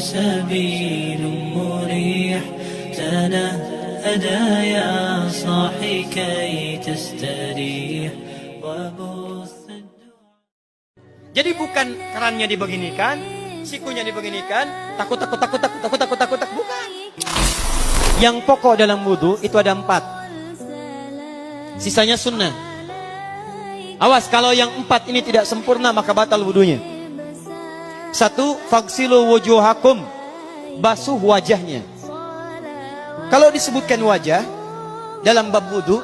سبيل مريح تنهدى يا صاحي كي تستريح وبث. Jadi bukan kerannya dibeginikan, sikunya dibeginikan, takut, bukan. Yang pokok dalam wudu itu ada 4. Sisanya sunnah. Awas, kalau yang 4 ini tidak sempurna maka batal wudunya. 1, fagsilu wujuhakum, basuh wajahnya. Kalau disebutkan wajah dalam bab wudu,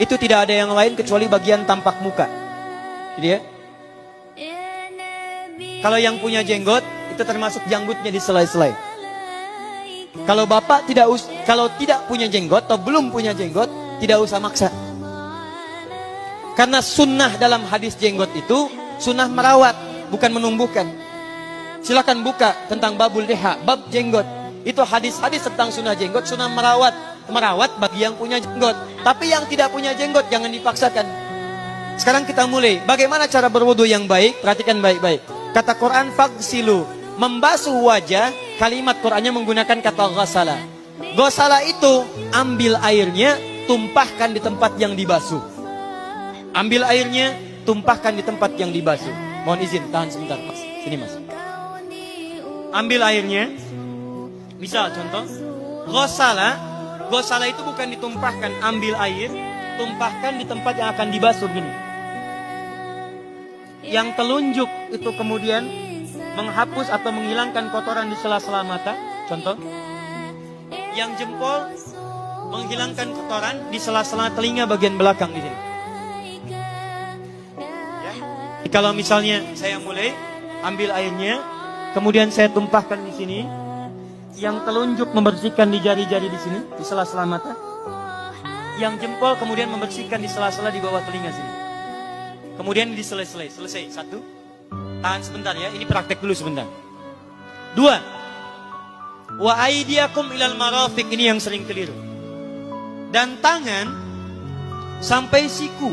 itu tidak ada yang lain kecuali bagian tampak muka. Jadi ya. Kalau yang punya jenggot, itu termasuk janggutnya di selai-selai. Kalau bapak kalau tidak punya jenggot atau belum punya jenggot, tidak usah maksa. Karena sunnah dalam hadis jenggot itu sunnah merawat, bukan menumbuhkan. Silakan buka tentang babul liha, bab jenggot. Itu hadis-hadis tentang sunnah jenggot, sunnah merawat bagi yang punya jenggot. Tapi yang tidak punya jenggot jangan dipaksakan. Sekarang kita mulai. Bagaimana cara berwudu yang baik? Perhatikan baik-baik. Kata Quran fagsilu, membasuh wajah, kalimat Qurannya menggunakan kata ghasala. Ghasala itu ambil airnya, tumpahkan di tempat yang dibasuh. Ambil airnya, tumpahkan di tempat yang dibasuh. Mohon izin, tahan sebentar Mas. Sini Mas. Ambil airnya. Misal contoh, ghasala itu bukan ditumpahkan, ambil air, tumpahkan di tempat yang akan dibasuh gini. Yang telunjuk itu kemudian menghapus atau menghilangkan kotoran di sela-sela mata. Contoh. Yang jempol menghilangkan kotoran di sela-sela telinga bagian belakang di sini. Ya. Kalau misalnya saya mulai ambil airnya, kemudian saya tumpahkan di sini. Yang telunjuk membersihkan di jari-jari di sini, di sela-sela mata. Yang jempol kemudian membersihkan di sela-sela di bawah telinga sini. Kemudian selesai. 1. Tahan sebentar ya, ini praktek dulu sebentar. 2. Wa aidiakum ilal marafiq, ini yang sering keliru. Dan tangan sampai siku.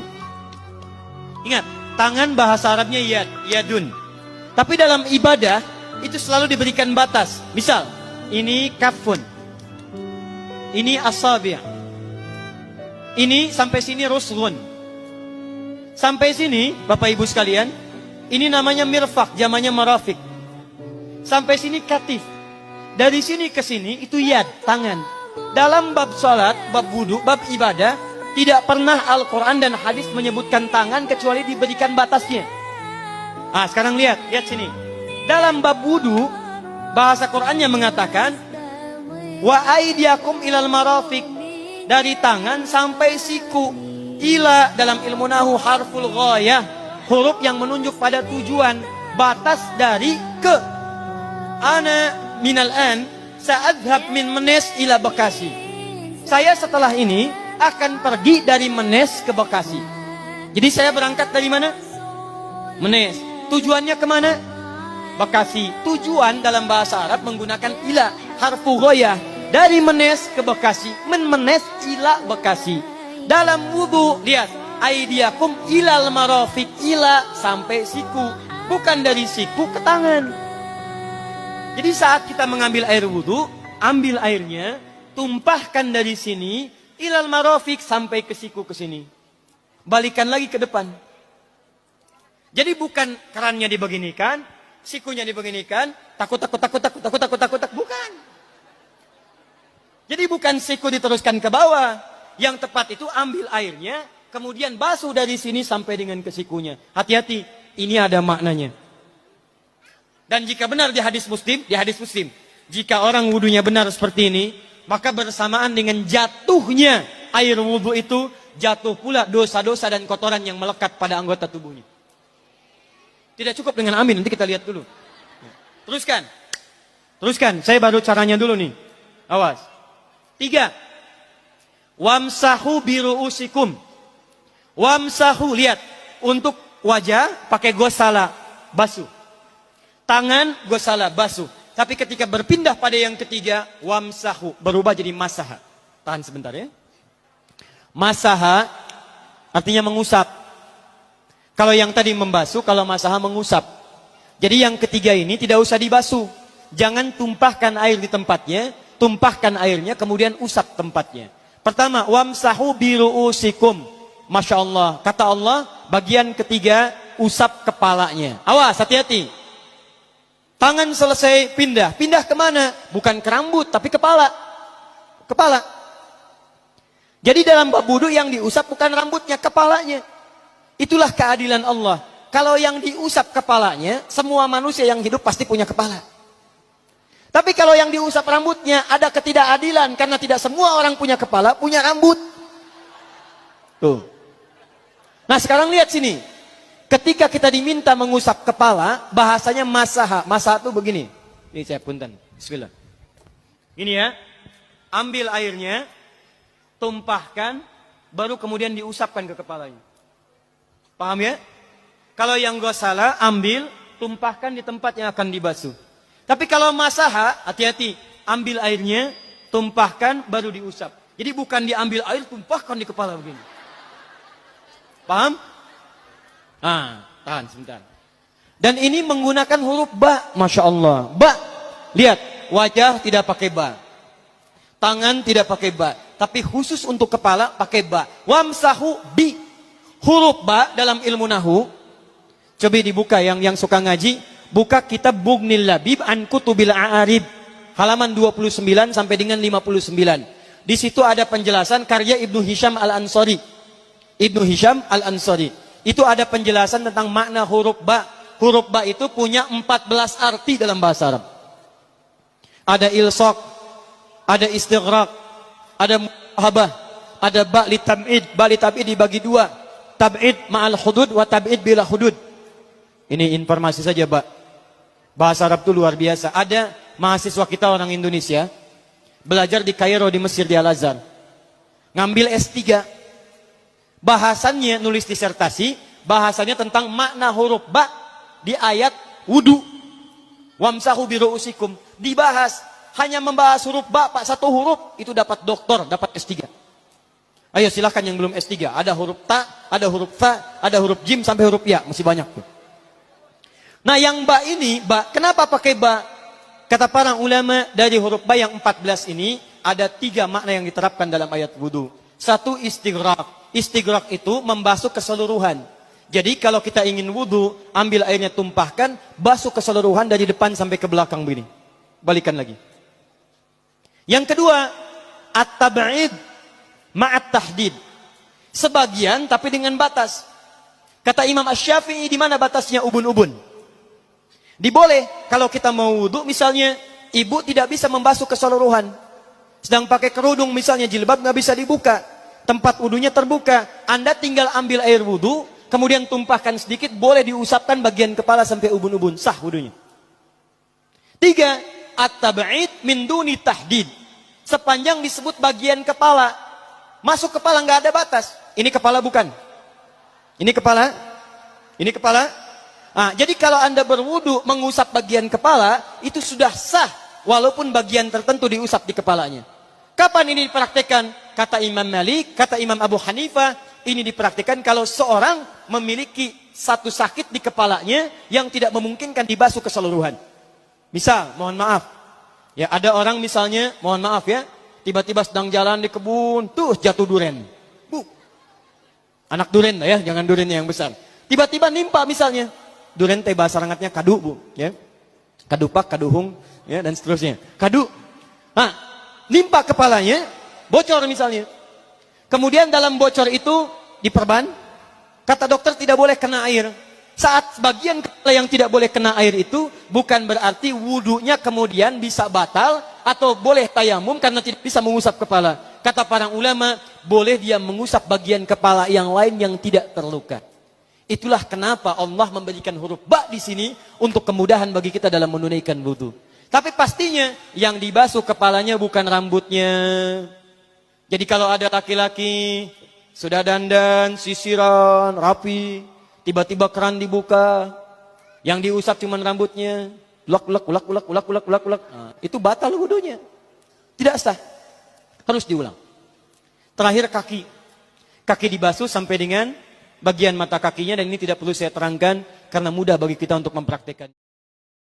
Ingat, tangan bahasa Arabnya yadun. Tapi dalam ibadah itu selalu diberikan batas. Misal, ini kafun. Ini asabi'. Ini sampai sini ruslun. Sampai sini, Bapak Ibu sekalian, ini namanya mirfaq, zamannya marafiq. Sampai sini katif. Dari sini ke sini, itu yad, tangan. Dalam bab salat, bab wudu, bab ibadah, tidak pernah Al-Quran dan hadis menyebutkan tangan kecuali diberikan batasnya. Sekarang lihat sini. Dalam bab wudu, bahasa Qurannya mengatakan, wa aidiakum ilal marafiq, dari tangan sampai siku. Ila dalam ilmu nahu harful ghayah, huruf yang menunjuk pada tujuan, batas dari ke. Ana minal an sa'adhab min Menes ila Bekasi. Saya setelah ini akan pergi dari Menes ke Bekasi. Jadi saya berangkat dari mana? Menes. Tujuannya kemana? Bekasi. Tujuan dalam bahasa Arab menggunakan ila, harful ghayah. Dari Menes ke Bekasi. Menes ila Bekasi. Dalam wudu, lihat, aidiakum ilal marafiq, ila sampai siku, bukan dari siku ke tangan. Jadi saat kita mengambil air wudu, ambil airnya, tumpahkan dari sini ilal marafiq sampai ke siku ke sini. Balikan lagi ke depan. Jadi bukan kerannya dibeginikan, sikunya dibeginikan, takut, bukan. Jadi bukan siku diteruskan ke bawah. Yang tepat itu ambil airnya, kemudian basuh dari sini sampai dengan ke sikunya. Hati-hati, ini ada maknanya. Dan jika benar di hadis Muslim, jika orang wudunya benar seperti ini, maka bersamaan dengan jatuhnya air wudu itu, jatuh pula dosa-dosa dan kotoran yang melekat pada anggota tubuhnya. Tidak cukup dengan amin, nanti kita lihat dulu. Teruskan, saya baru caranya dulu nih. Awas. 3. Wamsahu biru'usikum. Wamsahu, lihat. Untuk wajah pakai ghasala, basuh. Tangan ghasala, basuh. Tapi ketika berpindah pada yang ketiga, wamsahu, berubah jadi masaha. Tahan sebentar ya. Masaha artinya mengusap. Kalau yang tadi membasuh, kalau masaha mengusap. Jadi yang ketiga ini tidak usah dibasuh. jangan tumpahkan air di tempatnya, tumpahkan airnya kemudian usap tempatnya. Pertama, wamsahu biru'usikum. Masya Allah, kata Allah, bagian ketiga, usap kepalanya. Awas, hati-hati. Tangan selesai pindah. Pindah kemana? Bukan ke rambut, tapi kepala. Kepala. Jadi dalam bab wudu yang diusap bukan rambutnya, kepalanya. Itulah keadilan Allah. Kalau yang diusap kepalanya, semua manusia yang hidup pasti punya kepala. Tapi kalau yang diusap rambutnya, ada ketidakadilan. Karena tidak semua orang punya kepala, punya rambut. Tuh. Nah sekarang lihat sini. Ketika kita diminta mengusap kepala, bahasanya masaha. Masaha itu begini. Ini saya punten. Bismillah. Ini ya. Ambil airnya, tumpahkan, baru kemudian diusapkan ke kepalanya. Paham ya? Kalau yang gosala, ambil, tumpahkan di tempat yang akan dibasuh. Tapi kalau masaha, hati-hati. Ambil airnya, tumpahkan, baru diusap. Jadi bukan diambil air, tumpahkan di kepala begini. Paham? Nah, tahan sebentar. Dan ini menggunakan huruf ba, Masya Allah. Ba, lihat, wajah tidak pakai ba. Tangan tidak pakai ba. Tapi khusus untuk kepala pakai ba. Wamsahu bi. Huruf ba dalam ilmu nahu. Coba dibuka yang suka ngaji. Buka kitab Bughnil Labib an Kutubil A'arib. Halaman 29 sampai dengan 59. Di situ ada penjelasan karya Ibnu Hisham Al-Ansari. Ibnu Hisham Al-Ansari. Itu ada penjelasan tentang makna huruf ba. Huruf ba itu punya 14 arti dalam bahasa Arab. Ada ilsaq, ada istighraq, ada muhabah, ada ba li tab'id. Ba li tab'id dibagi dua. Tab'id ma'al hudud wa tab'id bila hudud. Ini informasi saja, Pak. Bahasa Arab itu luar biasa. Ada mahasiswa kita orang Indonesia belajar di Kairo di Mesir di Al-Azhar. Ngambil S3. Bahasannya nulis disertasi, bahasanya tentang makna huruf ba di ayat wudu. Wamsahu biru'usikum. Dibahas, hanya membahas huruf ba, Pak, satu huruf itu dapat doktor, dapat S3. Ayo silahkan yang belum S3, ada huruf ta, ada huruf fa, ada huruf jim sampai huruf ya, masih banyak tuh. Nah, yang ba ini, ba, kenapa pakai ba? Kata para ulama, dari huruf ba yang 14 ini ada 3 makna yang diterapkan dalam ayat wudu. Satu, istighraq. Istighraq itu membasuh keseluruhan. Jadi kalau kita ingin wudu, ambil airnya tumpahkan, basuh keseluruhan dari depan sampai ke belakang begini. Balikan lagi. Yang kedua, at-tab'id ma'at tahdid. Sebagian tapi dengan batas. Kata Imam Asy-Syafi'i, di mana batasnya ubun-ubun? Diboleh kalau kita mau wudu, misalnya ibu tidak bisa membasuh keseluruhan. Sedang pakai kerudung misalnya, jilbab nggak bisa dibuka. Tempat wudunya terbuka, Anda tinggal ambil air wudu, kemudian tumpahkan sedikit, boleh diusapkan bagian kepala sampai ubun-ubun, sah wudunya. 3, at-tab'id min duni tahdid. Sepanjang disebut bagian kepala, masuk kepala nggak ada batas. Ini kepala bukan? Ini kepala? Ini kepala? Nah, jadi kalau Anda berwudu mengusap bagian kepala, itu sudah sah, walaupun bagian tertentu diusap di kepalanya. Kapan ini dipraktikkan? Kata Imam Malik, kata Imam Abu Hanifah, ini dipraktikkan kalau seorang memiliki satu sakit di kepalanya yang tidak memungkinkan dibasuh keseluruhan. Misal, mohon maaf, ya ada orang misalnya, mohon maaf ya, tiba-tiba sedang jalan di kebun, tuh jatuh duren. Bu, anak duren ya, jangan durennya yang besar. Tiba-tiba nimpa misalnya, duren teh bahasa rangatnya kadu, Bu, ya. Kadupak, kaduhung, ya, dan seterusnya. Kadu. Nah, nimpa kepalanya, bocor misalnya. Kemudian dalam bocor itu diperban, kata dokter tidak boleh kena air. Saat bagian kepala yang tidak boleh kena air itu, bukan berarti wudunya kemudian bisa batal, atau boleh tayamum karena tidak bisa mengusap kepala. Kata para ulama, boleh dia mengusap bagian kepala yang lain yang tidak terluka. Itulah kenapa Allah memberikan huruf ba di sini, untuk kemudahan bagi kita dalam menunaikan wudu. Tapi pastinya yang dibasuh kepalanya bukan rambutnya. Jadi kalau ada laki-laki sudah dandan, sisiran, rapi, tiba-tiba keran dibuka, yang diusap cuma rambutnya, ulak. Nah, itu batal wudunya. Tidak sah. Harus diulang. Terakhir kaki. Kaki dibasuh sampai dengan bagian mata kakinya, dan ini tidak perlu saya terangkan karena mudah bagi kita untuk mempraktikkan.